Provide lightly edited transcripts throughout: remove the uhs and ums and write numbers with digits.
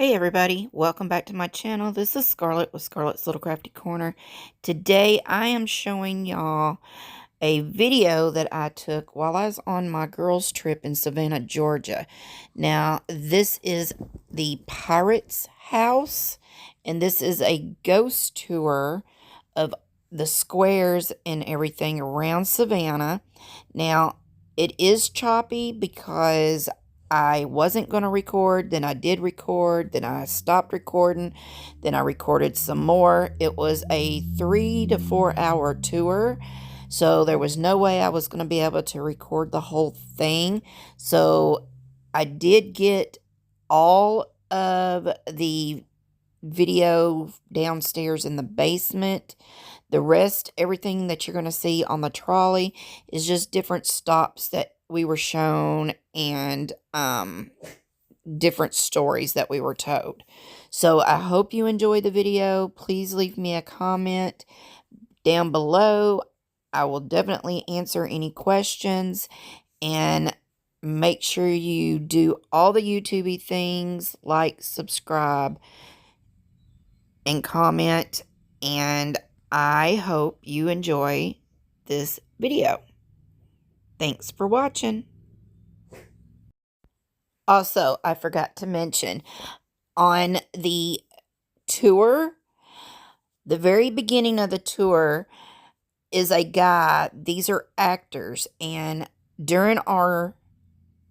Hey everybody, welcome back to my channel. This is Scarlett with Scarlett's Little Crafty Corner. Today I am showing y'all a video that I took while I was on my girls trip in Savannah, Georgia. Now this is the Pirates House, and this is a ghost tour of the squares and everything around Savannah. Now it is choppy because I wasn't going to record, then I did record, then I stopped recording, then I recorded some more. It was a 3 to 4 hour tour, so there was no way I was going to be able to record the whole thing. So I did get all of the video downstairs in the basement. The rest, everything that you're going to see on the trolley is just different stops that we were shown and different stories that we were told. So I hope you enjoyed the video. Please leave me a comment down below. I will definitely answer any questions, and make sure you do all the YouTube things, like, subscribe, and comment, and I hope you enjoy this video. Thanks for watching. Also, I forgot to mention, on the tour, the very beginning of the tour is a guy. These are actors, and during our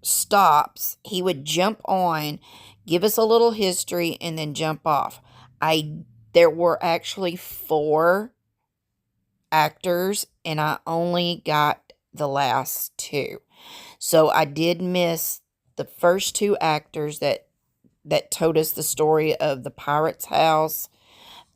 stops, he would jump on, give us a little history, and then jump off. There were actually 4 actors, and I only got the last 2. So I did miss the first 2 actors that told us the story of the Pirates House,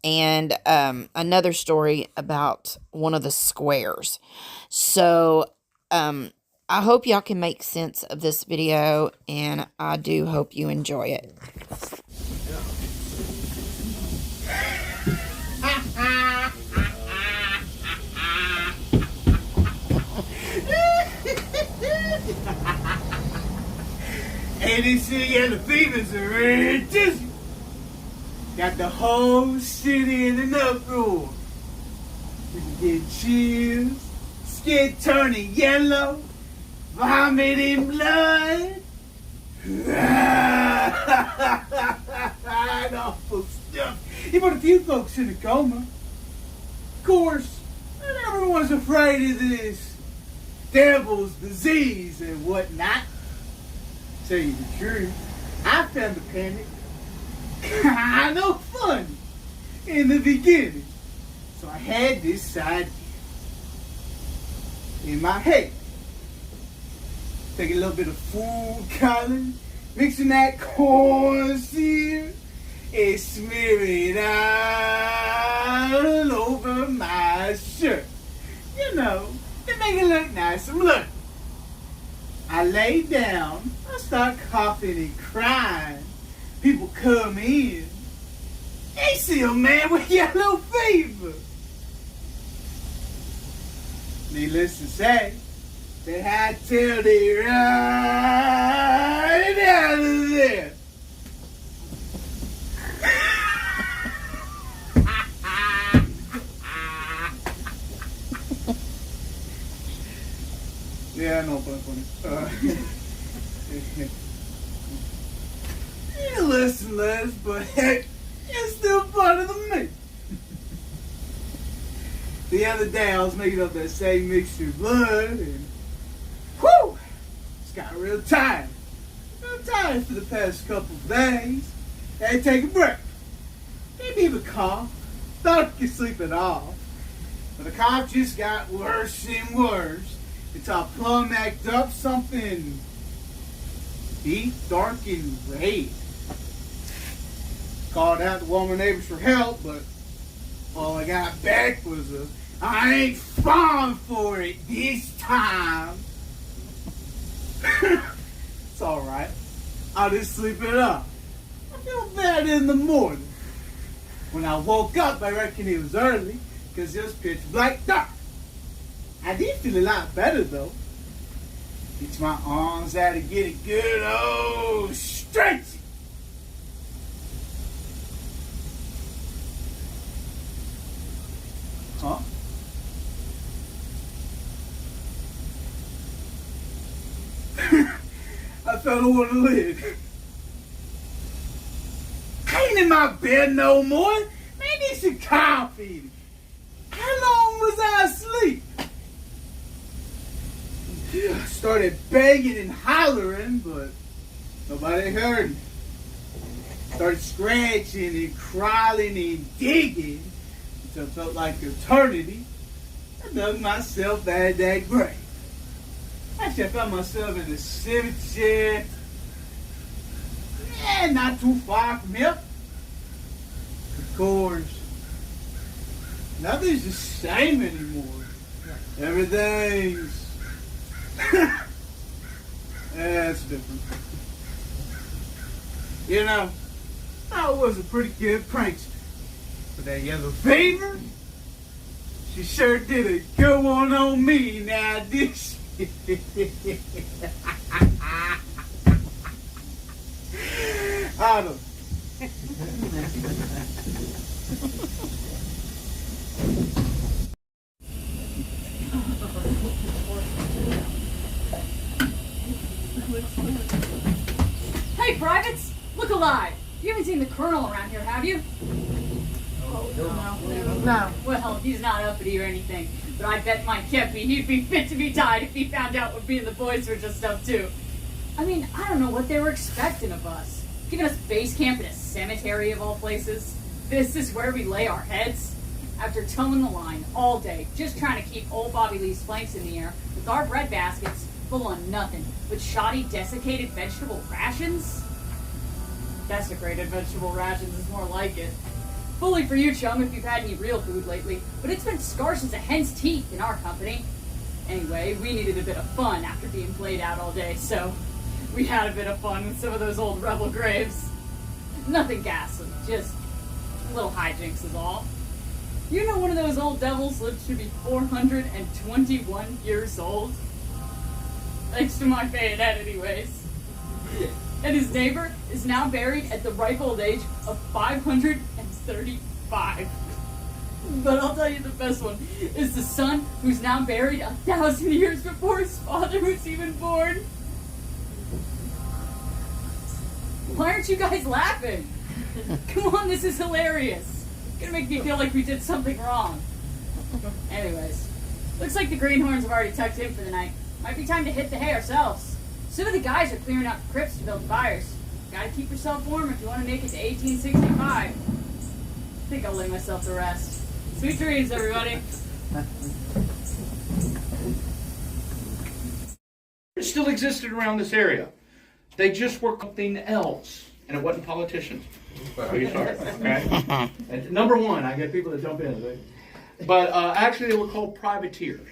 and another story about one of the squares. So I hope y'all can make sense of this video, and I do hope you enjoy it. ADC Yellow Fever's are ready dizzy. Got the whole city in an uproar. You can get chills, skin turning yellow, vomiting blood. And awful stuff. He put a few folks in a coma. Of course, everyone's afraid of this devil's disease and whatnot. Tell you the truth, I found the panic kind of funny in the beginning. So I had this idea in my head. Take a little bit of food coloring, mixing that corn syrup, and smear it all over my shirt. You know, to make it look nice and look. I lay down, I start coughing and crying. People come in. They see a man with yellow fever. Needless to say, they had till they right out of there. Yeah, I know, but funny. Listen, Les, but heck, it's still funny to me. The other day, I was making up that same mixture of blood, and whew, just got real tired. Real tired for the past couple of days. Had to take a break. Didn't even cough. Thought I could sleep it off. But the cough just got worse and worse. Until I plumb act up something deep, dark, and red. Called out to all my neighbors for help, but all I got back was I ain't falling for it this time. It's alright. I'll just sleep it off. I feel better in the morning. When I woke up, I reckon it was early, because it was pitch black dark. I did feel a lot better though. Reach my arms out to get a good old stretch. fella want to live. I ain't in my bed no more. Man, need some coffee. How long was I asleep? I started begging and hollering, but nobody heard me. Started scratching and crawling and digging until it felt like eternity. I dug myself out of that grave. Actually, I found myself in a cemetery. Yeah, not too far from here. Of course, nothing's the same anymore. Everything's it's different. You know, I was a pretty good prankster. But that yellow fever, she sure did a good one on me now, did she? Autumn. Hey, privates! Look alive! You haven't seen the colonel around here, have you? No. Well, he's not uppity or anything, but I bet my Kepi he'd be fit to be tied if he found out what me and the boys were just up to. I mean, I don't know what they were expecting of us. Giving us base camp in a cemetery of all places. This is where we lay our heads. After towing the line all day, just trying to keep old Bobby Lee's flanks in the air, with our bread baskets full on nothing but shoddy, desiccated vegetable rations? Desecrated vegetable rations is more like it. Fully for you, chum, if you've had any real food lately, but it's been scarce as a hen's teeth in our company. Anyway, we needed a bit of fun after being played out all day, so we had a bit of fun with some of those old rebel graves. Nothing ghastly, just little hijinks is all. You know one of those old devils lived to be 421 years old? Thanks to my bayonet, anyways. And his neighbor is now buried at the ripe old age of 535. But I'll tell you the best one is the son who's now buried 1,000 years before his father was even born. Why aren't you guys laughing? Come on, this is hilarious. It's gonna make me feel like we did something wrong. Anyways, looks like the greenhorns have already tucked in for the night. Might be time to hit the hay ourselves. Some of the guys are clearing out the crypts to build fires. Gotta keep yourself warm if you want to make it to 1865. I think I'll lay myself to rest. Sweet dreams, everybody. It still existed around this area. They just were something else, and it wasn't politicians. We start, okay? And number one, I get people to jump in. But actually, they were called privateers.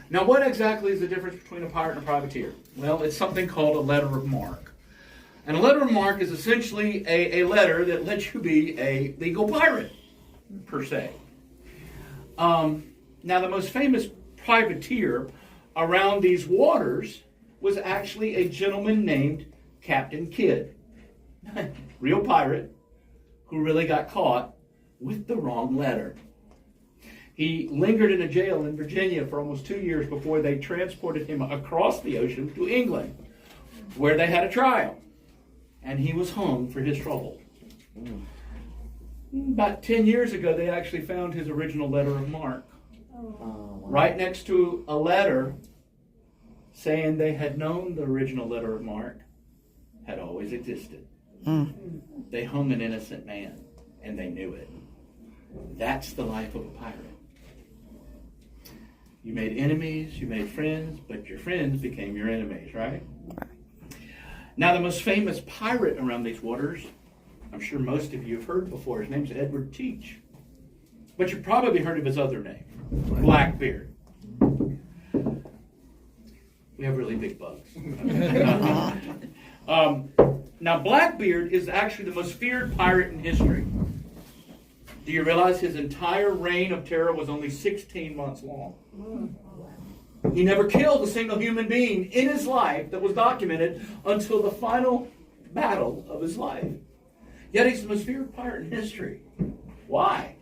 Now, what exactly is the difference between a pirate and a privateer? Well, it's something called a letter of marque. And a letter of marque is essentially a letter that lets you be a legal pirate, per se. Now, the most famous privateer around these waters was actually a gentleman named Captain Kidd. Real pirate who really got caught with the wrong letter. He lingered in a jail in Virginia for almost 2 years before they transported him across the ocean to England, where they had a trial. And he was hung for his trouble. About 10 years ago, they actually found his original letter of marque. Right next to a letter saying they had known the original letter of marque had always existed. They hung an innocent man, and they knew it. That's the life of a pirate. You made enemies, you made friends, but your friends became your enemies, right? Now, the most famous pirate around these waters, I'm sure most of you have heard before, his name's Edward Teach. But you've probably heard of his other name, Blackbeard. We have really big bugs. Now, Blackbeard is actually the most feared pirate in history. Do you realize his entire reign of terror was only 16 months long? He never killed a single human being in his life that was documented until the final battle of his life. Yet he's the most feared pirate in history. Why?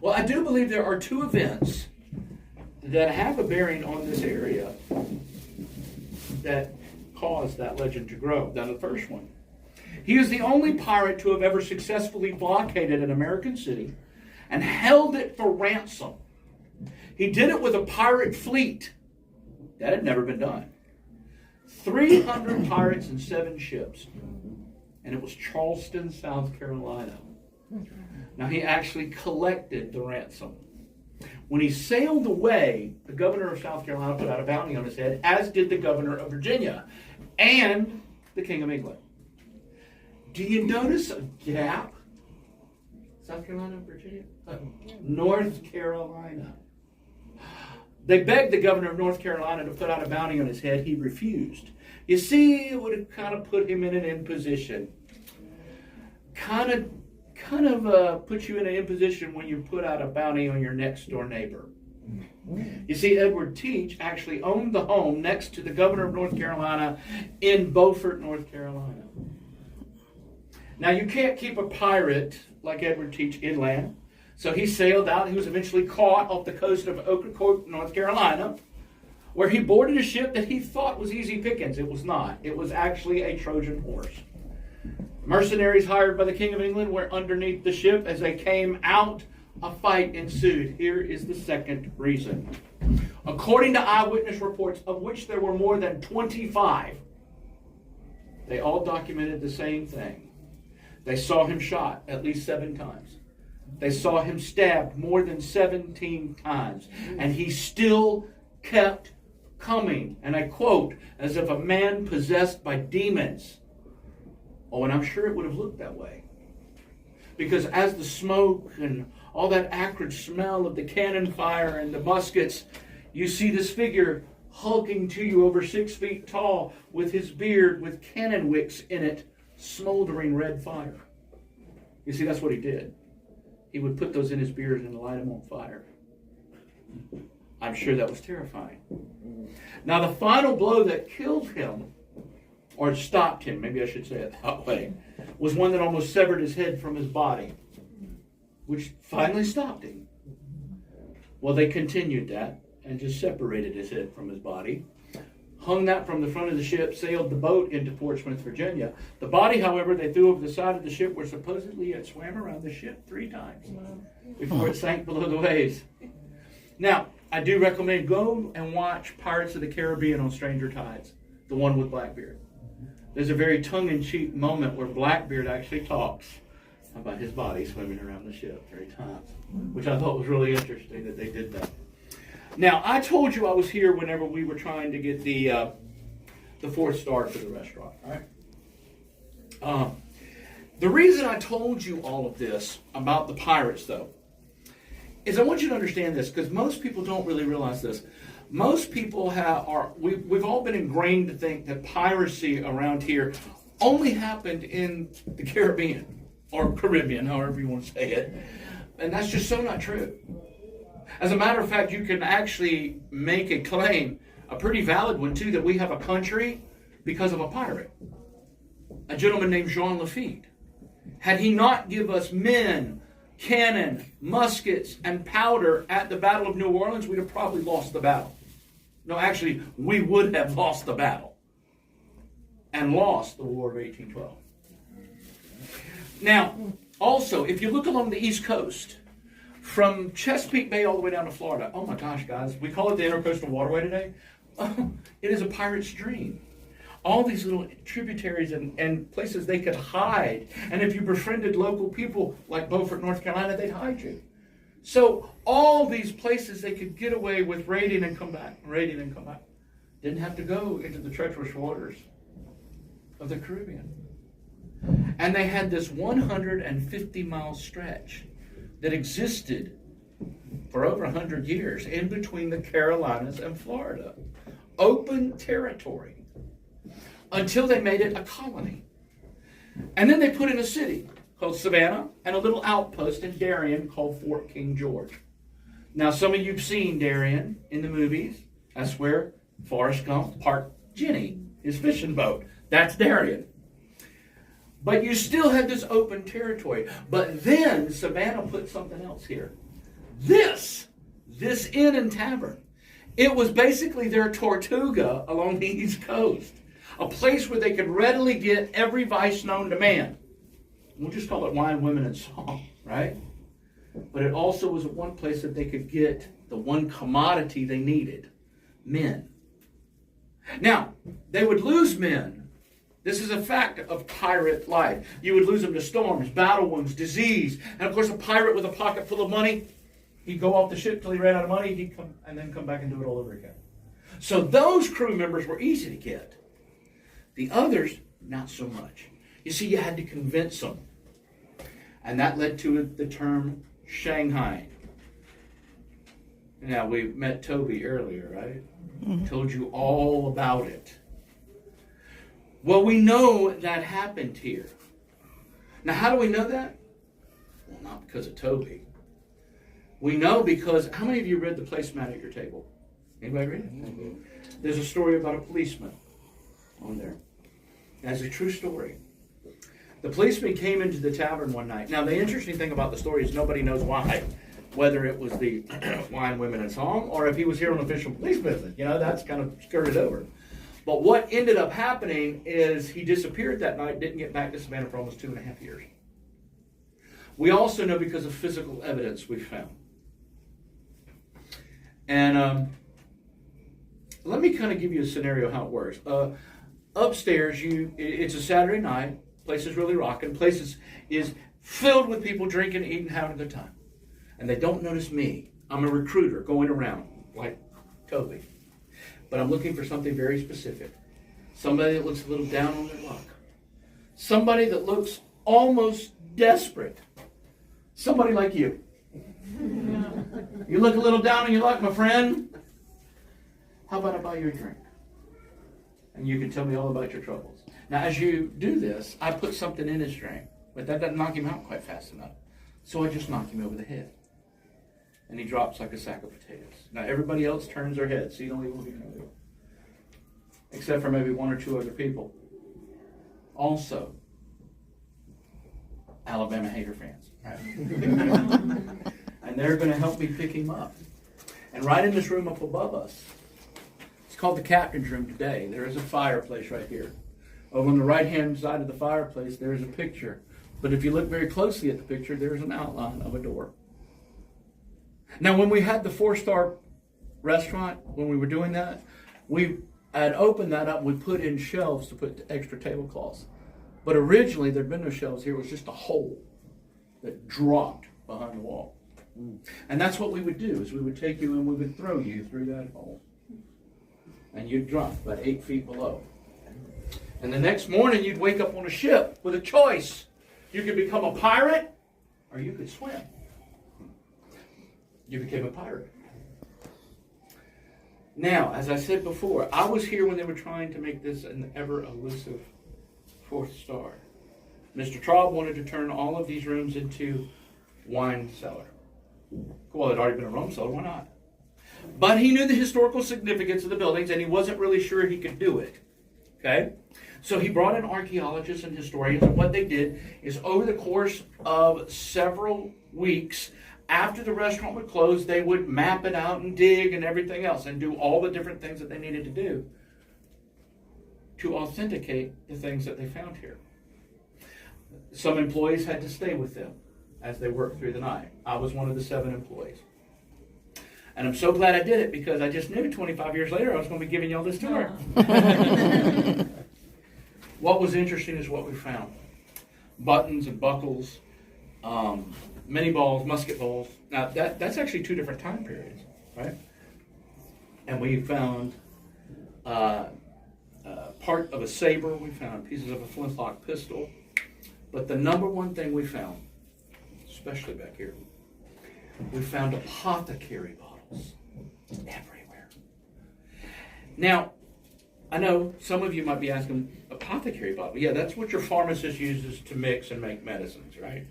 Well, I do believe there are two events that have a bearing on this area that caused that legend to grow than the first one. He is the only pirate to have ever successfully blockaded an American city and held it for ransom. He did it with a pirate fleet. That had never been done. 300 pirates and 7 ships. And it was Charleston, South Carolina. Now, he actually collected the ransom. When he sailed away, the governor of South Carolina put out a bounty on his head, as did the governor of Virginia and the King of England. Do you notice a gap? South Carolina, Virginia? North Carolina. They begged the governor of North Carolina to put out a bounty on his head. He refused. You see, it would have kind of put him in an imposition. Kind of puts you in an imposition when you put out a bounty on your next door neighbor. You see, Edward Teach actually owned the home next to the governor of North Carolina in Beaufort, North Carolina. Now, you can't keep a pirate like Edward Teach inland. So he sailed out. He was eventually caught off the coast of Ocracoke, North Carolina, where he boarded a ship that he thought was easy pickings. It was not. It was actually a Trojan horse. Mercenaries hired by the King of England were underneath the ship. As they came out, a fight ensued. Here is the second reason. According to eyewitness reports, of which there were more than 25, they all documented the same thing. They saw him shot at least 7 times. They saw him stabbed more than 17 times. And he still kept coming. And I quote, as if a man possessed by demons. Oh, and I'm sure it would have looked that way. Because as the smoke and all that acrid smell of the cannon fire and the muskets, you see this figure hulking to you over 6 feet tall with his beard with cannon wicks in it, smoldering red fire. You see, that's what he did. He would put those in his beard and light them on fire. I'm sure that was terrifying. Now, the final blow that killed him, or stopped him, maybe I should say it that way, was one that almost severed his head from his body, which finally stopped him. Well, they continued that and just separated his head from his body, hung that from the front of the ship, sailed the boat into Portsmouth, Virginia. The body, however, they threw over the side of the ship where supposedly it swam around the ship 3 times before it sank below the waves. Now, I do recommend go and watch Pirates of the Caribbean on Stranger Tides, the one with Blackbeard. There's a very tongue-in-cheek moment where Blackbeard actually talks about his body swimming around the ship 3 times, which I thought was really interesting that they did that. Now, I told you I was here whenever we were trying to get the 4th star for the restaurant. All right. The reason I told you all of this about the pirates, though, is I want you to understand this, because most people don't really realize this. Most people we've all been ingrained to think that piracy around here only happened in the Caribbean, or Caribbean, however you want to say it. And that's just so not true. As a matter of fact, you can actually make a claim, a pretty valid one too, that we have a country because of a pirate. A gentleman named Jean Lafitte. Had he not give us men, cannon, muskets, and powder at the Battle of New Orleans, we'd have probably lost the battle. No, actually, we would have lost the battle. And lost the War of 1812. Now, also, if you look along the East Coast, from Chesapeake Bay all the way down to Florida, oh my gosh, guys, we call it the Intercoastal Waterway today. It is a pirate's dream. All these little tributaries and places they could hide. And if you befriended local people like Beaufort, North Carolina, they'd hide you. So all these places they could get away with raiding and come back, raiding and come back. Didn't have to go into the treacherous waters of the Caribbean. And they had this 150-mile stretch that existed for over 100 years in between the Carolinas and Florida. Open territory. Until they made it a colony. And then they put in a city called Savannah and a little outpost in Darien called Fort King George. Now, some of you have seen Darien in the movies. That's where Forrest Gump parked Jenny, his fishing boat. That's Darien. But you still had this open territory. But then Savannah put something else here. This inn and tavern. It was basically their Tortuga along the East Coast. a place where they could readily get every vice known to man. We'll just call it wine, women, and song, right? But it also was one place that they could get the one commodity they needed, men. Now, they would lose men. This is a fact of pirate life. You would lose them to storms, battle wounds, disease. And of course, a pirate with a pocket full of money, he'd go off the ship till he ran out of money, he'd come and then come back and do it all over again. So those crew members were easy to get. The others, not so much. You see, you had to convince them. And that led to the term Shanghai. Now, we met Toby earlier, right? Mm-hmm. Told you all about it. Well, we know that happened here. Now, how do we know that? Well, not because of Toby. We know because, how many of you read The Placemat at your table? Anybody read it? There's a story about a policeman on there. That's a true story. The policeman came into the tavern one night. Now, the interesting thing about the story is nobody knows why. Whether it was the wine, women, and song, or if he was here on official police business. You know, that's kind of skirted over. But what ended up happening is he disappeared that night, didn't get back to Savannah for almost 2.5 years. We also know because of physical evidence we found. And let me kind of give you a scenario how it works. Upstairs, it's a Saturday night. Place is really rocking. Place is filled with people drinking, eating, having a good time. And they don't notice me. I'm a recruiter going around like Toby. But I'm looking for something very specific. Somebody that looks a little down on their luck. Somebody that looks almost desperate. Somebody like you. You look a little down on your luck, my friend. How about I buy you a drink? And you can tell me all about your troubles. Now, as you do this, I put something in his drink, but that doesn't knock him out quite fast enough. So I just knock him over the head. And he drops like a sack of potatoes. Now, everybody else turns their heads, so you don't even look at him. Except for maybe one or two other people. Also, Alabama Hater fans. Right? And they're going to help me pick him up. And right in this room up above us, it's called the captain's room today. There is a fireplace right here. Over on the right-hand side of the fireplace, there is a picture. But if you look very closely at the picture, there is an outline of a door. Now, when we had the 4-star restaurant, when we were doing that, we had opened that up and we put in shelves to put extra tablecloths. But originally, there had been no shelves here. It was just a hole that dropped behind the wall. And that's what we would do, is we would take you and we would throw you through that hole. And you'd drop about 8 feet below. And the next morning, you'd wake up on a ship with a choice. You could become a pirate, or you could swim. You became a pirate. Now, as I said before, I was here when they were trying to make this an ever-elusive 4th star. Mr. Traub wanted to turn all of these rooms into wine cellar. Well, it had already been a rum cellar, why not? But he knew the historical significance of the buildings, and he wasn't really sure he could do it. Okay? So he brought in archaeologists and historians, and what they did is over the course of several weeks, after the restaurant would close, they would map it out and dig and everything else and do all the different things that they needed to do to authenticate the things that they found here. Some employees had to stay with them as they worked through the night. I was one of the 7 employees. And I'm so glad I did it because I just knew 25 years later I was going to be giving y'all this tour. What was interesting is what we found. Buttons and buckles, mini balls, musket balls. Now, that's actually 2 different time periods, right? And we found part of a saber. We found pieces of a flintlock pistol. But the number one thing we found, especially back here, we found apothecary bottles everywhere. Now, I know some of you might be asking, apothecary bottle? Yeah, that's what your pharmacist uses to mix and make medicines, right?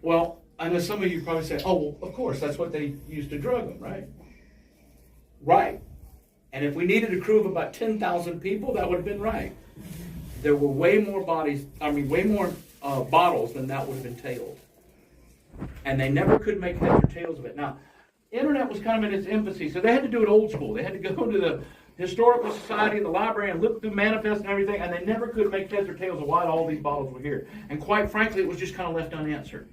Well, I know some of you probably say, oh, well, of course, that's what they use to drug them, right? Right. And if we needed a crew of about 10,000 people, that would have been right. There were way more bottles than that would have entailed. And they never could make heads or tails of it. Now, internet was kind of in its infancy, so they had to do it old school. They had to go to the Historical Society and the library and looked through manifests and everything, and they never could make heads or tails of why all these bottles were here. And quite frankly, it was just kind of left unanswered.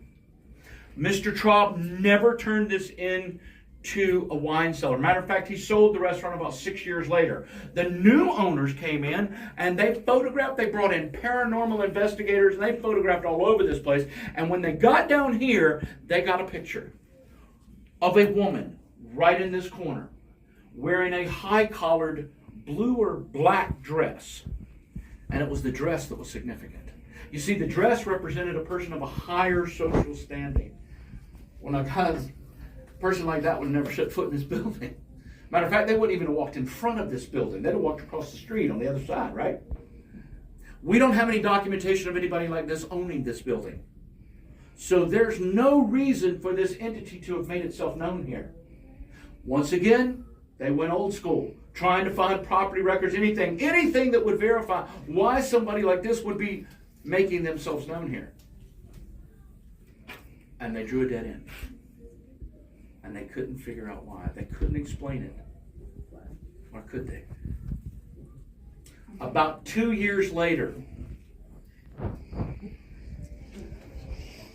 Mr. Traub never turned this into a wine cellar. Matter of fact, he sold the restaurant about 6 years later. The new owners came in and they photographed, they brought in paranormal investigators and they photographed all over this place. And when they got down here, they got a picture of a woman right in this corner wearing a high-collared blue or black dress. And it was the dress that was significant. You see, the dress represented a person of a higher social standing. When a person like that would have never set foot in this building. Matter of fact, they wouldn't even have walked in front of this building. They'd have walked across the street on the other side, right? We don't have any documentation of anybody like this owning this building. So there's no reason for this entity to have made itself known here. Once again, they went old school, trying to find property records, anything that would verify why somebody like this would be making themselves known here. And they drew a dead end. And they couldn't figure out why. They couldn't explain it. Or could they? About 2 years later,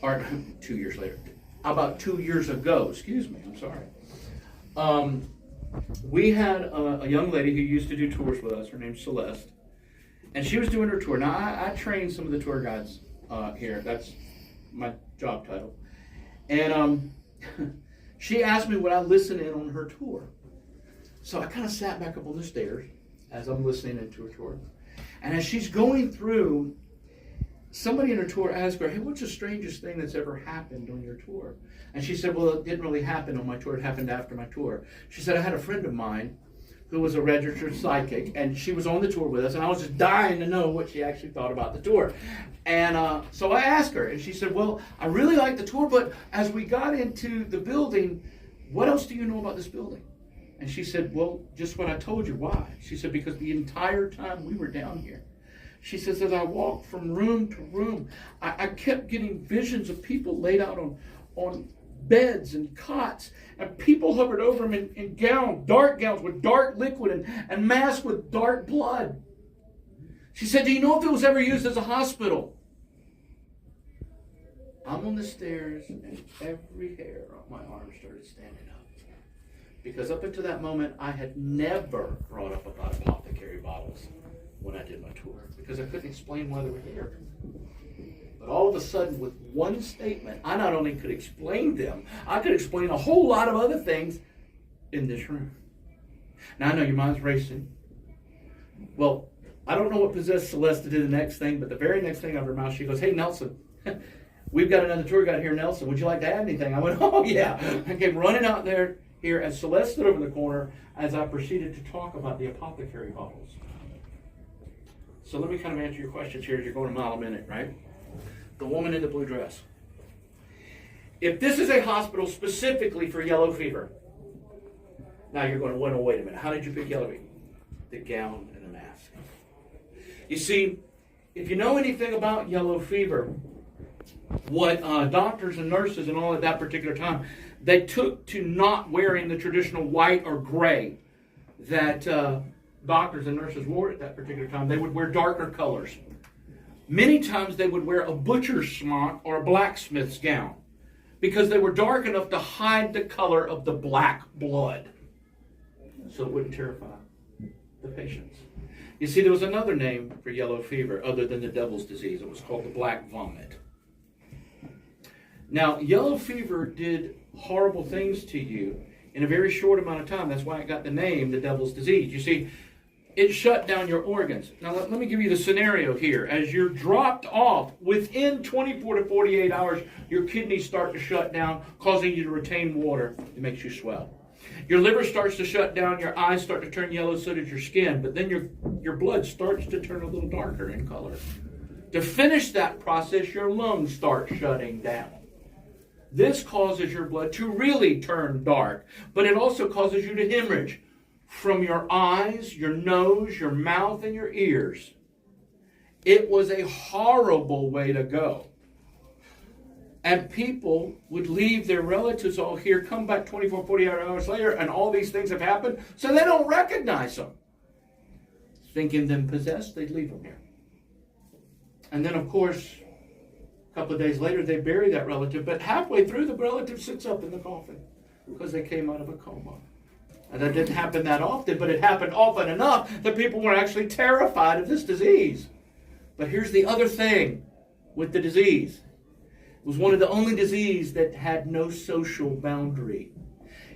or 2 years later, about 2 years ago, excuse me, I'm sorry. We had a young lady who used to do tours with us. Her name's Celeste. And she was doing her tour. Now, I train some of the tour guides here. That's my job title. And she asked me would I listen in on her tour. So I kind of sat back up on the stairs as I'm listening into her tour. And as she's going through, somebody in her tour asked her, hey, what's the strangest thing that's ever happened on your tour? And she said, well, it didn't really happen on my tour. It happened after my tour. She said, I had a friend of mine who was a registered psychic, and she was on the tour with us, and I was just dying to know what she actually thought about the tour. And so I asked her, and she said, well, I really liked the tour, but as we got into the building, what else do you know about this building? And she said, well, just what I told you. Why? She said, because the entire time we were down here, she says, as I walked from room to room, I kept getting visions of people laid out on beds and cots, and people hovered over them in gowns, dark gowns with dark liquid and masked with dark blood. She said, do you know if it was ever used as a hospital? I'm on the stairs, and every hair on my arm started standing up. Because up until that moment, I had never brought up about apothecary bottles when I did my tour, because I couldn't explain why they were here. But all of a sudden, with one statement, I not only could explain them, I could explain a whole lot of other things in this room. Now, I know your mind's racing. Well, I don't know what possessed Celeste to do the next thing, but the very next thing out of her mouth, she goes, hey, Nelson, we've got another tour guide here, Nelson. Would you like to add anything? I went, oh, yeah. I came running out there here as Celeste stood over the corner as I proceeded to talk about the apothecary bottles. So let me kind of answer your questions here as you're going a mile a minute, right? The woman in the blue dress. If this is a hospital specifically for yellow fever, now you're going, well, wait a minute. How did you pick yellow fever? The gown and the mask. You see, if you know anything about yellow fever, what doctors and nurses and all at that particular time, they took to not wearing the traditional white or gray that doctors and nurses wore at that particular time. They would wear darker colors. Many times they would wear a butcher's smock or a blacksmith's gown because they were dark enough to hide the color of the black blood so it wouldn't terrify the patients. You see, there was another name for yellow fever other than the devil's disease. It was called the black vomit. Now, yellow fever did horrible things to you in a very short amount of time. That's why it got the name the devil's disease. You see, it shut down your organs. Now, let me give you the scenario here. As you're dropped off, within 24 to 48 hours, your kidneys start to shut down, causing you to retain water. It makes you swell. Your liver starts to shut down, your eyes start to turn yellow, so does your skin, but then your blood starts to turn a little darker in color. To finish that process, your lungs start shutting down. This causes your blood to really turn dark, but it also causes you to hemorrhage from your eyes, your nose, your mouth, and your ears. It was a horrible way to go. And people would leave their relatives all here, come back 24, 48 hours later, and all these things have happened, so they don't recognize them. thinking them possessed, they'd leave them here. And then, of course, a couple of days later, they bury that relative, but halfway through, the relative sits up in the coffin because they came out of a coma. And that didn't happen that often, but it happened often enough that people were actually terrified of this disease. But here's the other thing with the disease. It was one of the only diseases that had no social boundary.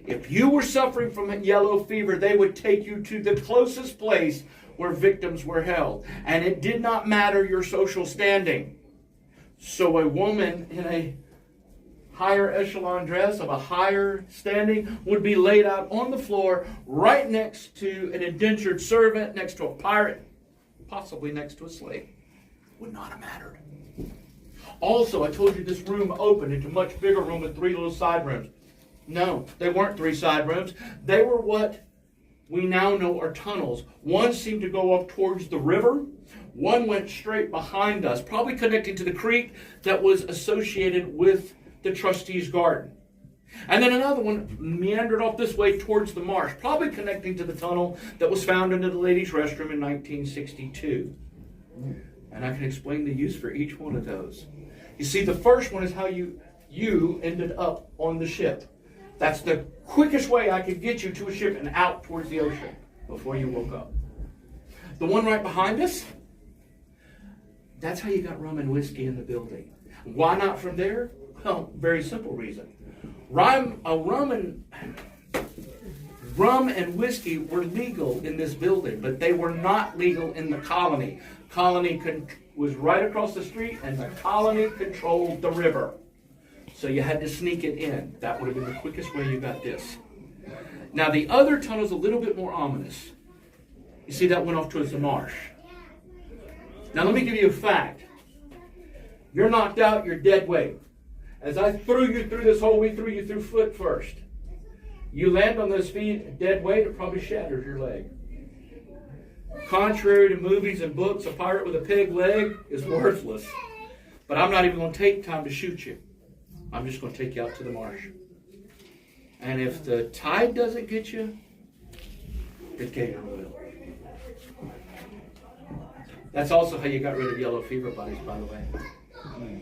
If you were suffering from yellow fever, they would take you to the closest place where victims were held. And it did not matter your social standing. So a woman in a higher echelon dress of a higher standing would be laid out on the floor right next to an indentured servant, next to a pirate, possibly next to a slave. Would not have mattered. Also, I told you this room opened into a much bigger room with 3 little side rooms. No, they weren't 3 side rooms. They were what we now know are tunnels. One seemed to go up towards the river. One went straight behind us, probably connecting to the creek that was associated with the trustee's garden. And then another one meandered off this way towards the marsh, probably connecting to the tunnel that was found into the ladies' restroom in 1962. And I can explain the use for each one of those. You see, the first one is how you ended up on the ship. That's the quickest way I could get you to a ship and out towards the ocean before you woke up. The one right behind us, that's how you got rum and whiskey in the building. Why not from there? Well, very simple reason. Rum and whiskey were legal in this building, but they were not legal in the colony. Colony was right across the street, and the colony controlled the river. So you had to sneak it in. That would have been the quickest way you got this. Now, the other tunnel's a little bit more ominous. You see, that went off towards the marsh. Now, let me give you a fact. You're knocked out, you're dead weight. As I threw you through this hole, we threw you through foot first. You land on those feet, dead weight, it probably shatters your leg. Contrary to movies and books, a pirate with a peg leg is worthless. But I'm not even going to take time to shoot you. I'm just going to take you out to the marsh. And if the tide doesn't get you, the gator will. That's also how you got rid of yellow fever bodies, by the way.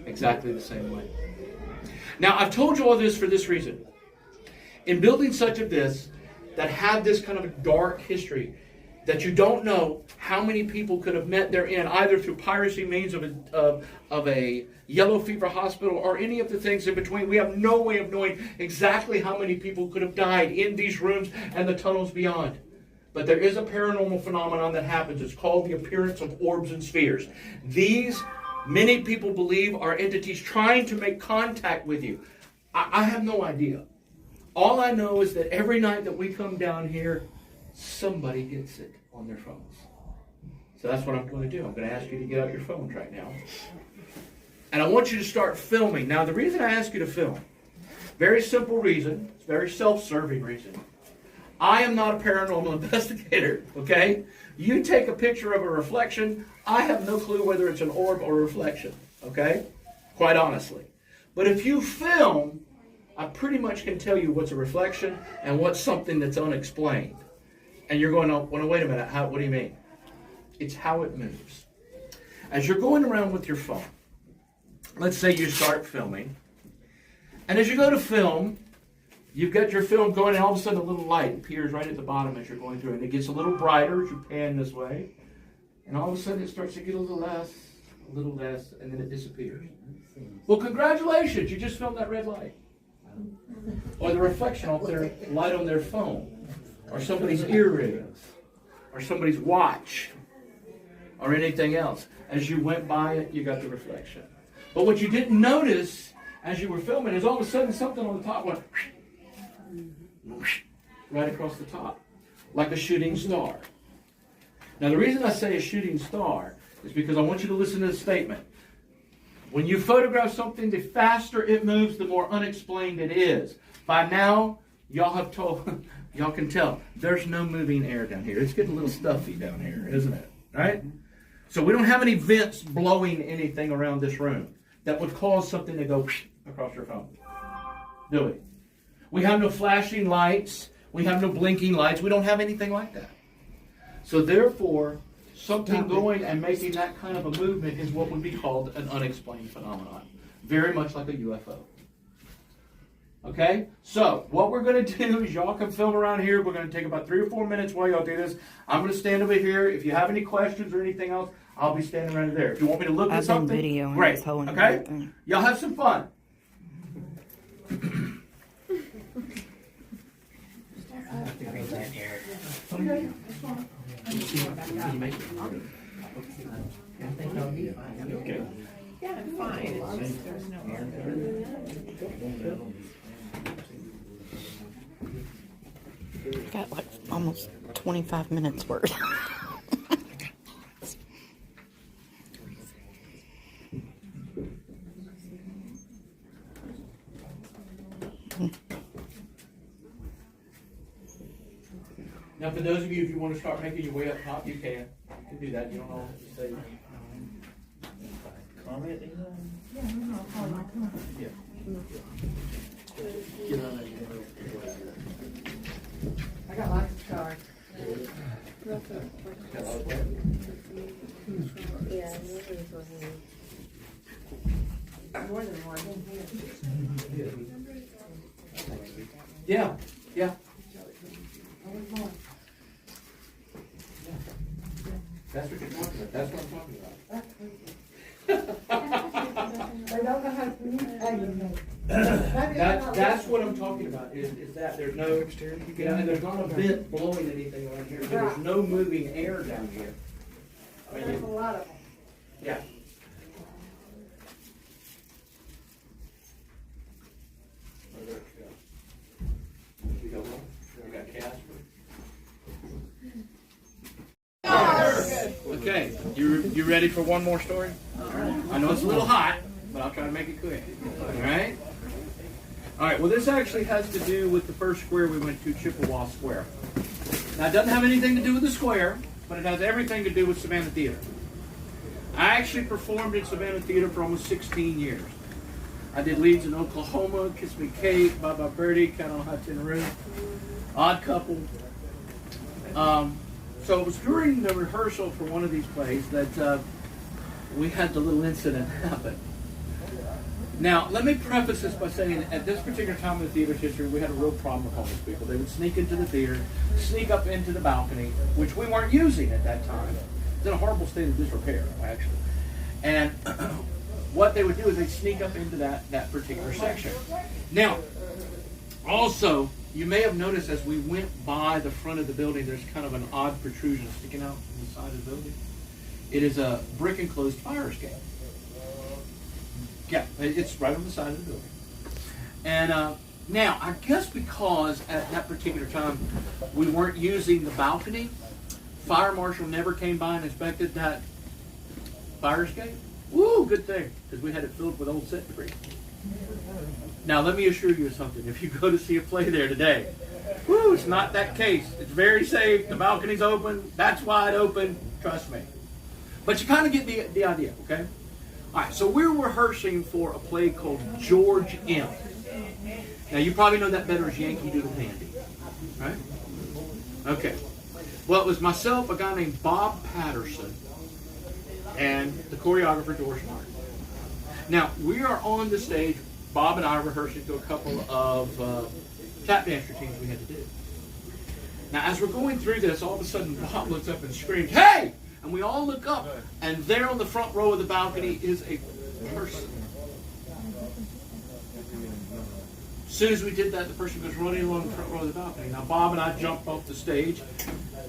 Exactly the same way. Now, I've told you all this for this reason. In buildings such as this, that have this kind of a dark history, that you don't know how many people could have met therein, either through piracy means of a yellow fever hospital or any of the things in between. We have no way of knowing exactly how many people could have died in these rooms and the tunnels beyond. But there is a paranormal phenomenon that happens. It's called the appearance of orbs and spheres. These, many people believe, are entities trying to make contact with you. I have no idea. All I know is that every night that we come down here, somebody gets it on their phones. So that's what I'm going to do. I'm going to ask you to get out your phones right now. And I want you to start filming. Now, the reason I ask you to film, very simple reason, it's a very self-serving reason. I am not a paranormal investigator, okay? You take a picture of a reflection, I have no clue whether it's an orb or a reflection, okay? Quite honestly. But if you film, I pretty much can tell you what's a reflection and what's something that's unexplained. And you're going, oh, wait a minute, what do you mean? It's how it moves. As you're going around with your phone, let's say you start filming, and as you go to film, you've got your film going, and all of a sudden a little light appears right at the bottom as you're going through, and it gets a little brighter as you pan this way, and all of a sudden it starts to get a little less, and then it disappears. Well, congratulations, you just filmed that red light. Or the reflection of their light on their phone, or somebody's earrings, or somebody's watch, or anything else. As you went by it, you got the reflection. But what you didn't notice as you were filming is all of a sudden something on the top went right across the top, like a shooting star. Now, the reason I say a shooting star is because I want you to listen to this statement. When you photograph something, the faster it moves, the more unexplained it is. By now, y'all can tell, there's no moving air down here. It's getting a little stuffy down here, isn't it? Right? So we don't have any vents blowing anything around this room that would cause something to go across your phone. Do we? We have no flashing lights. We have no blinking lights. We don't have anything like that. So therefore, something going and making that kind of a movement is what would be called an unexplained phenomenon. Very much like a UFO. Okay? So, what we're going to do is y'all can film around here. We're going to take about 3 or 4 minutes while y'all do this. I'm going to stand over here. If you have any questions or anything else, I'll be standing right there. If you want me to look at I've been something, videoing great. this whole Okay? entire thing. Y'all have some fun. Got like almost 25 minutes worth. Now, for those of you, if you want to start making your way up top, you can. You can do that. You don't all have to stay. Comment? Yeah. I got lots of cards. More than one. Yeah. Yeah. That's what you're talking about. That's what I'm talking about. They don't know how to communicate. That's what I'm talking about. Is that there's no exterior? Yeah, and there's not a vent blowing anything around here. There's no moving air down here. I mean, There's a lot of them. yeah. We got one. We got Casper. Okay, you ready for one more story? I know it's a little hot, but I'll try to make it quick. All right? All right, well, this actually has to do with the first square we went to, Chippewa Square. Now, it doesn't have anything to do with the square, but it has everything to do with Savannah Theater. I actually performed in Savannah Theater for almost 16 years. I did leads in Oklahoma, Kiss Me Kate, Bye Bye Birdie, Count on Hot Tin Roof, Odd Couple. So it was during the rehearsal for one of these plays that we had the little incident happen. Now, let me preface this by saying at this particular time in the theater's history, we had a real problem with homeless people. They would sneak into the theater, sneak up into the balcony, which we weren't using at that time. It's in a horrible state of disrepair, actually. And what they would do is they'd sneak up into that particular section. Now, also, you may have noticed as we went by the front of the building, there's kind of an odd protrusion sticking out from the side of the building. It is a brick enclosed fire escape. Yeah, it's right on the side of the building. And now, I guess because at that particular time we weren't using the balcony, fire marshal never came by and inspected that fire escape. Woo, good thing, because we had it filled with old set debris. Now, let me assure you of something. If you go to see a play there today, woo, it's not that case. It's very safe. The balcony's open. That's wide open. Trust me. But you kind of get the idea, okay? All right, so we're rehearsing for a play called George M. Now, you probably know that better as Yankee Doodle Dandy, right? Okay. Well, it was myself, a guy named Bob Patterson, and the choreographer, Doris Martin. Now, we are on the stage. Bob and I are rehearsing to a couple of tap dance routines we had to do. Now, as we're going through this, all of a sudden, Bob looks up and screams, "Hey!" And we all look up, and there on the front row of the balcony is a person. As soon as we did that, the person goes running along the front row of the balcony. Now, Bob and I jumped off the stage,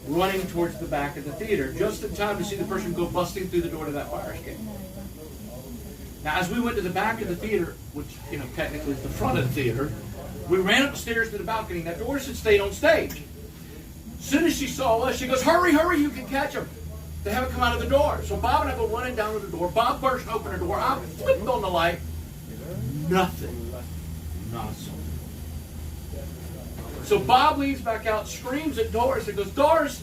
running towards the back of the theater, just in time to see the person go busting through the door to that fire escape. Now, as we went to the back of the theater, which, you know, technically is the front of the theater, we ran up the stairs to the balcony. Now, Doris had stayed on stage. As soon as she saw us, she goes, "Hurry, hurry, you can catch them. They haven't come out of the door." So Bob and I go running down to the door. Bob burst open the door. I flipped on the light. Nothing. Not a soul. So Bob leaves back out, screams at Doris, and goes, "Doris,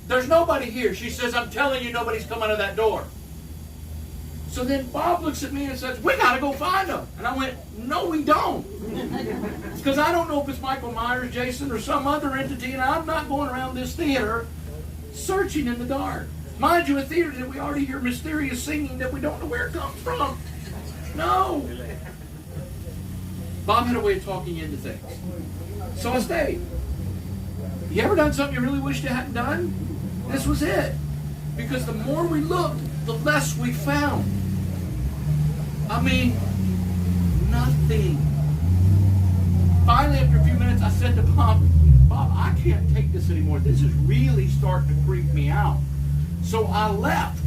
there's nobody here." She says, "I'm telling you, nobody's come out of that door." So then Bob looks at me and says, "We got to go find them." And I went, "No, we don't." Because I don't know if it's Michael Myers, Jason, or some other entity, and I'm not going around this theater searching in the dark. Mind you, a theater that we already hear mysterious singing that we don't know where it comes from. No. Bob had a way of talking into things. So I stayed. You ever done something you really wished you hadn't done? This was it. Because the more we looked, the less we found. I mean, nothing. Finally, after a few minutes, I said to Bob, I can't take this anymore. This is really starting to freak me out. So I left.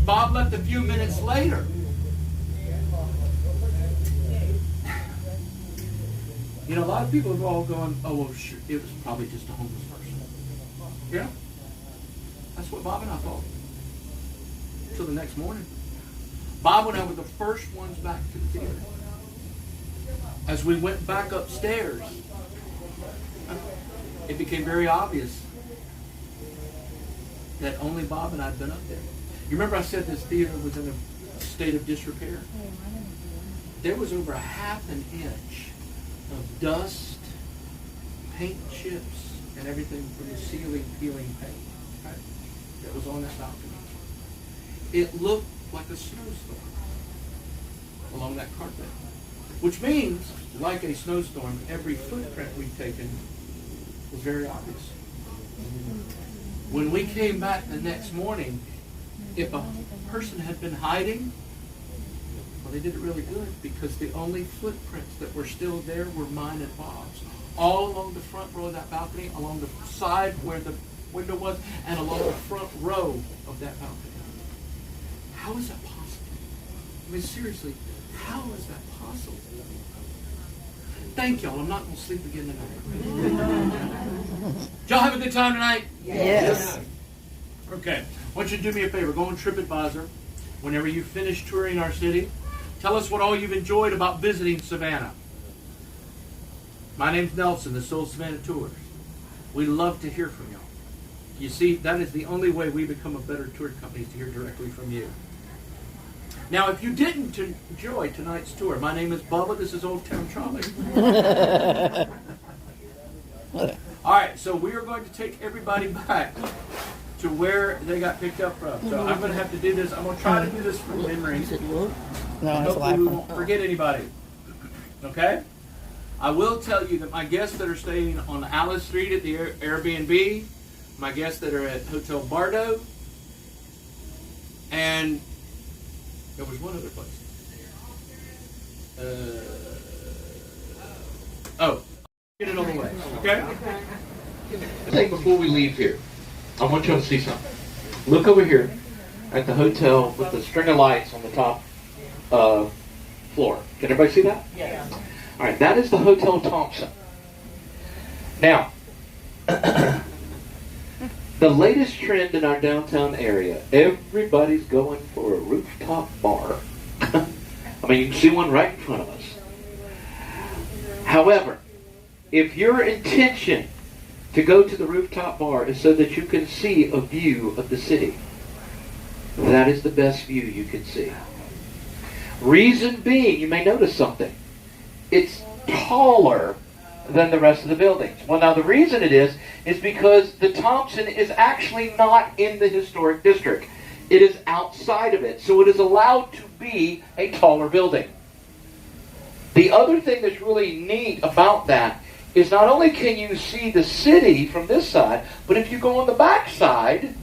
Bob left a few minutes later. You know, a lot of people have all gone, oh, well, sure, it was probably just a homeless person. Yeah? That's what Bob and I thought. Until the next morning. Bob and I were the first ones back to the theater. As we went back upstairs, it became very obvious that only Bob and I had been up there. You remember I said this theater was in a state of disrepair? There was over a half an inch of dust, paint chips, and everything from the ceiling peeling paint, right, that was on that balcony. It looked like a snowstorm along that carpet. Which means, like a snowstorm, every footprint we'd taken was very obvious. When we came back the next morning, if a person had been hiding, well, they did it really good because the only footprints that were still there were mine and Bob's. All along the front row of that balcony, along the side where the window was, and along the front row of that balcony. How is that possible? I mean, seriously, how is that possible? Thank y'all. I'm not going to sleep again tonight. Did y'all have a good time tonight? Yes. Okay. I want you to do me a favor. Go on TripAdvisor. Whenever you finish touring our city, tell us what all you've enjoyed about visiting Savannah. My name's Nelson, the Soul Savannah Tours. We love to hear from y'all. You see, that is the only way we become a better tour company, is to hear directly from you. Now, if you didn't enjoy tonight's tour, my name is Bubba. This is Old Town Charlie. All right, so we are going to take everybody back to where they got picked up from. So I'm going to have to do this. I'm going to try to do this from memory. No, it's Hopefully we laughing. won't forget anybody. Okay? I will tell you that my guests that are staying on Alice Street at the Airbnb, my guests that are at Hotel Bardo, and there was one other place. Get it on the way. Okay? I think before we leave here, I want you to see something. Look over here at the hotel with the string of lights on the top floor. Can everybody see that? Yeah. All right, that is the Hotel Thompson. Now, the latest trend in our downtown area, everybody's going for a rooftop bar. I mean, you can see one right in front of us. However, if your intention to go to the rooftop bar is so that you can see a view of the city, that is the best view you can see. Reason being, you may notice something. It's taller than the rest of the buildings. Well, now the reason it is because the Thompson is actually not in the historic district. It is outside of it, so it is allowed to be a taller building. The other thing that's really neat about that is not only can you see the city from this side, but if you go on the back side,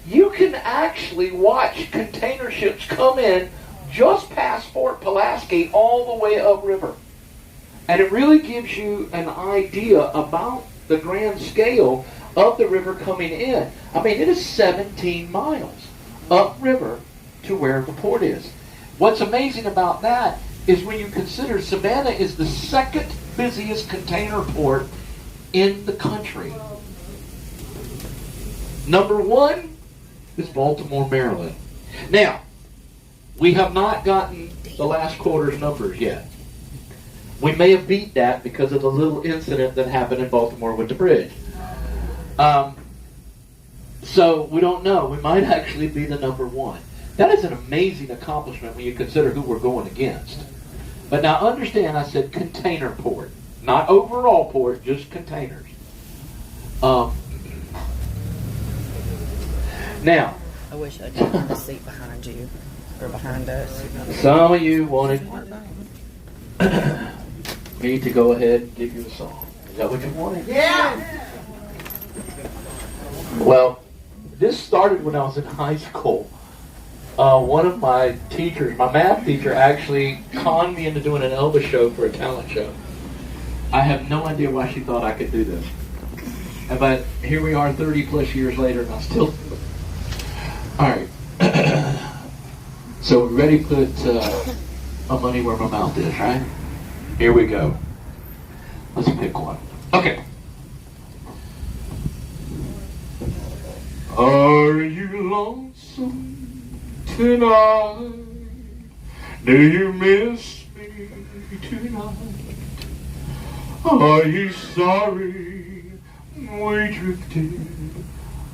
you can actually watch container ships come in just past Fort Pulaski all the way upriver. And it really gives you an idea about the grand scale of the river coming in. I mean, it is 17 miles upriver to where the port is. What's amazing about that is when you consider Savannah is the second busiest container port in the country. Number one is Baltimore, Maryland. Now, we have not gotten the last quarter's numbers yet. We may have beat that because of the little incident that happened in Baltimore with the bridge. So we don't know. We might actually be the number one. That is an amazing accomplishment when you consider who we're going against. But now understand, I said container port. Not overall port, just containers. Now, I wish I'd been in the seat behind you or behind us. Some of you wanted me to go ahead and give you a song. Is that what you wanted? Yeah. Well, this started when I was in high school. One of my teachers, my math teacher, actually conned me into doing an Elvis show for a talent show. I have no idea why she thought I could do this. But here we are 30 plus years later and I still... Alright. So we're ready to put my money where my mouth is, right? Here we go. Let's pick one. Okay. Are you lonesome tonight? Do you miss me tonight? Are you sorry we drifted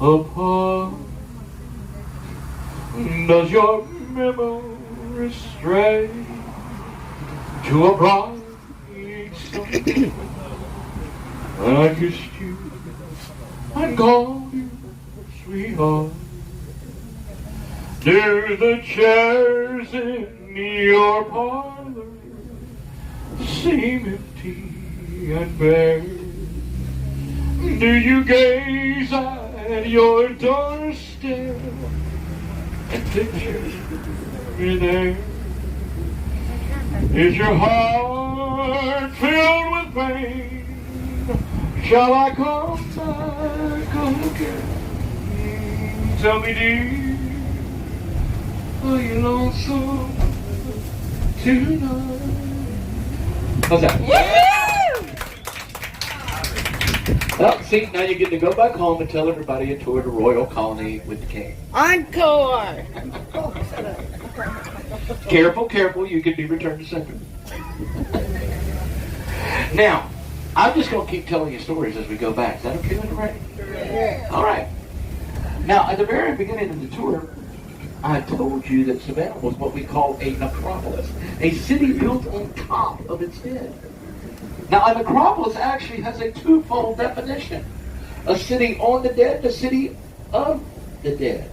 apart? Does your memory stray to a bright sun? I kissed you and called you sweetheart. Do the chairs in your parlor seem empty and bare? Do you gaze at your doorstep and picture me there? Is your heart filled with pain? Shall I come back again? Tell me, dear, are you lonesome tonight? How's that? Well, see, now you get to go back home and tell everybody you toured the Royal Colony with the King. Encore! Careful, careful, you could be returned to sender. Now, I'm just going to keep telling you stories as we go back. Is that okay with you, right? Yeah. All right. Now, at the very beginning of the tour, I told you that Savannah was what we call a necropolis, a city built on top of its dead. Now, a necropolis actually has a twofold definition. A city on the dead, a city of the dead.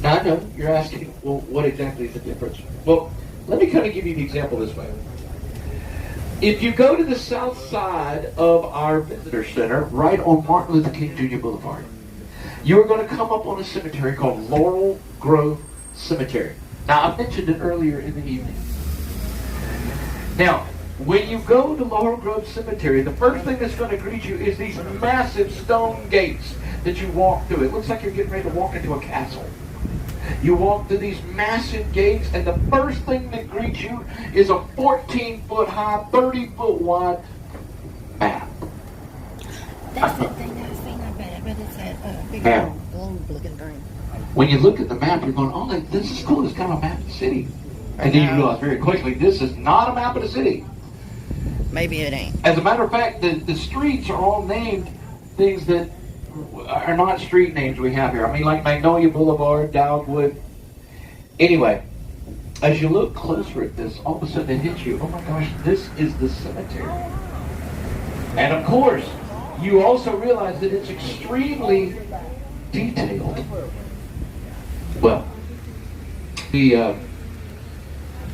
Now, I know you're asking, well, what exactly is the difference? Well, let me kind of give you the example this way. If you go to the south side of our visitor center, right on Martin Luther King Jr. Boulevard, you're going to come up on a cemetery called Laurel Grove Cemetery. Now, I mentioned it earlier in the evening. Now, when you go to Laurel Grove Cemetery, the first thing that's going to greet you is these massive stone gates that you walk through. It looks like you're getting ready to walk into a castle. You walk through these massive gates, and the first thing that greets you is a 14-foot high, 30-foot wide map. That's the thing I was thinking about. I bet it's that big Yeah. globe-looking thing. When you look at the map, you're going, oh, this is cool. It's kind of a map of the city. And then you realize very quickly, this is not a map of the city. Maybe it ain't. As a matter of fact, the streets are all named things that are not street names we have here. I mean, like Magnolia Boulevard, Dowdwood. Anyway, as you look closer at this, all of a sudden it hits you. Oh my gosh, this is the cemetery. And of course, you also realize that it's extremely detailed. Well,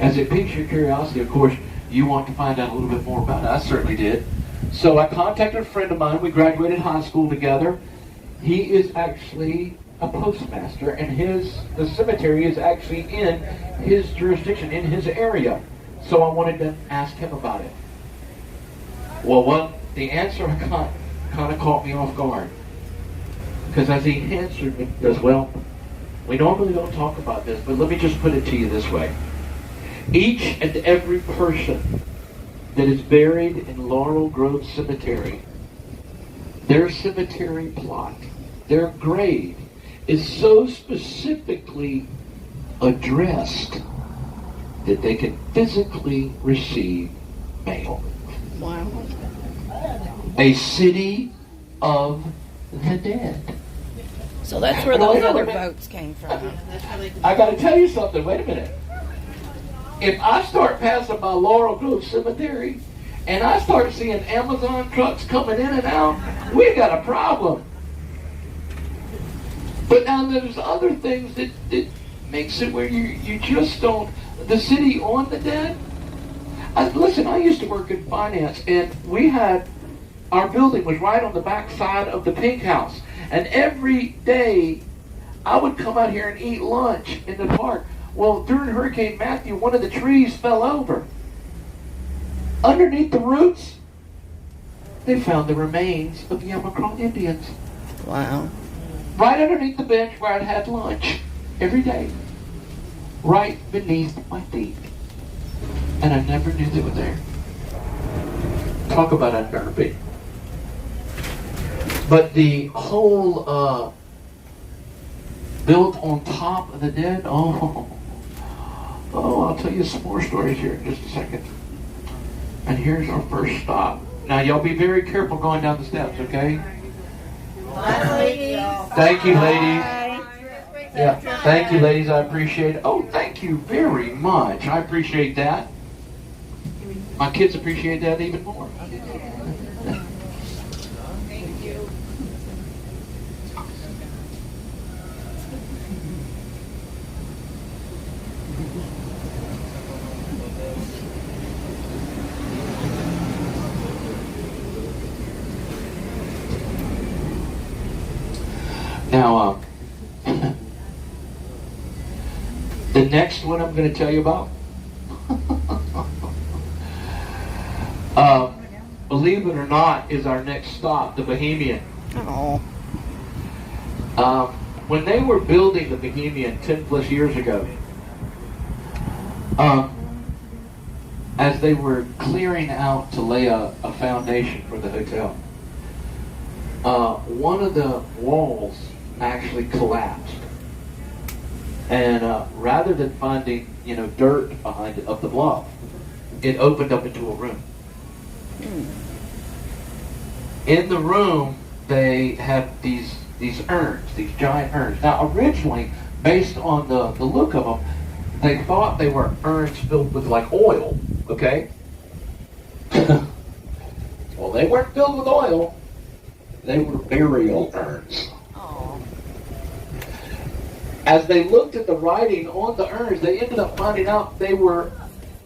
as it piques your curiosity, of course, you want to find out a little bit more about it. I certainly did. So I contacted a friend of mine. We graduated high school together. He is actually a postmaster, and the cemetery is actually in his jurisdiction, in his area. So I wanted to ask him about it. Well, the answer kind of caught me off guard. Because as he answered me, he goes, well, we normally don't talk about this, but let me just put it to you this way. Each and every person that is buried in Laurel Grove Cemetery, their cemetery plot, their grave, is so specifically addressed that they can physically receive mail. Wow. A city of the dead. So that's where those other boats came from. I got to tell you something. Wait a minute. If I start passing by Laurel Grove Cemetery and I start seeing Amazon trucks coming in and out, we got a problem. But now there's other things that makes it where you just don't. The city on the dead. Listen, I used to work in finance, and we had our building was right on the back side of the Pink House, and every day I would come out here and eat lunch in the park. Well, during Hurricane Matthew, one of the trees fell over. Underneath the roots, they found the remains of Yamacron Indians. Wow. Right underneath the bench where I'd had lunch every day. Right beneath my feet. And I never knew they were there. Talk about unnerving. But the whole built on top of the dead, oh, I'll tell you some more stories here in just a second. And here's our first stop. Now, y'all be very careful going down the steps, okay? Thank you, ladies. Yeah, thank you, ladies. I appreciate it. Oh, thank you very much. I appreciate that. My kids appreciate that even more. Now, the next one I'm going to tell you about, believe it or not, is our next stop, the Bohemian. Oh. When they were building the Bohemian 10 plus years ago, as they were clearing out to lay a foundation for the hotel, one of the walls actually collapsed, and rather than finding dirt behind it up the bluff, it opened up into a room. In the room they had these urns, these giant urns. Now originally, based on the look of them, they thought they were urns filled with like oil, okay? Well, they weren't filled with oil. They were burial urns. As they looked at the writing on the urns, they ended up finding out they were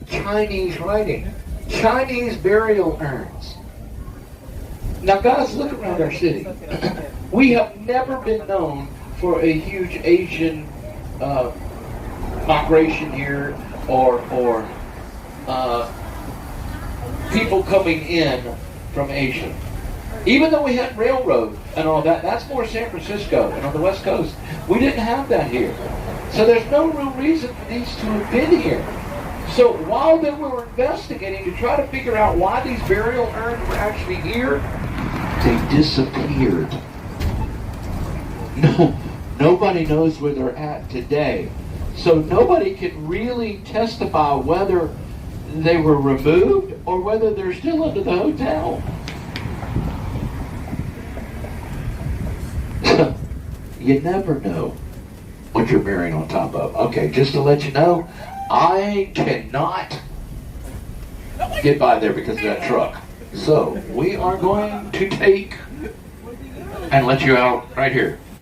Chinese writing. Chinese burial urns. Now guys, look around our city. We have never been known for a huge Asian migration here or people coming in from Asia. Even though we had railroad and all that, that's more San Francisco and on the West Coast. We didn't have that here. So there's no real reason for these to have been here. So while they were investigating to try to figure out why these burial urns were actually here, they disappeared. No, nobody knows where they're at today. So nobody can really testify whether they were removed or whether they're still under the hotel. You never know what you're burying on top of. Okay, just to let you know, I cannot get by there because of that truck. So we are going to take and let you out right here.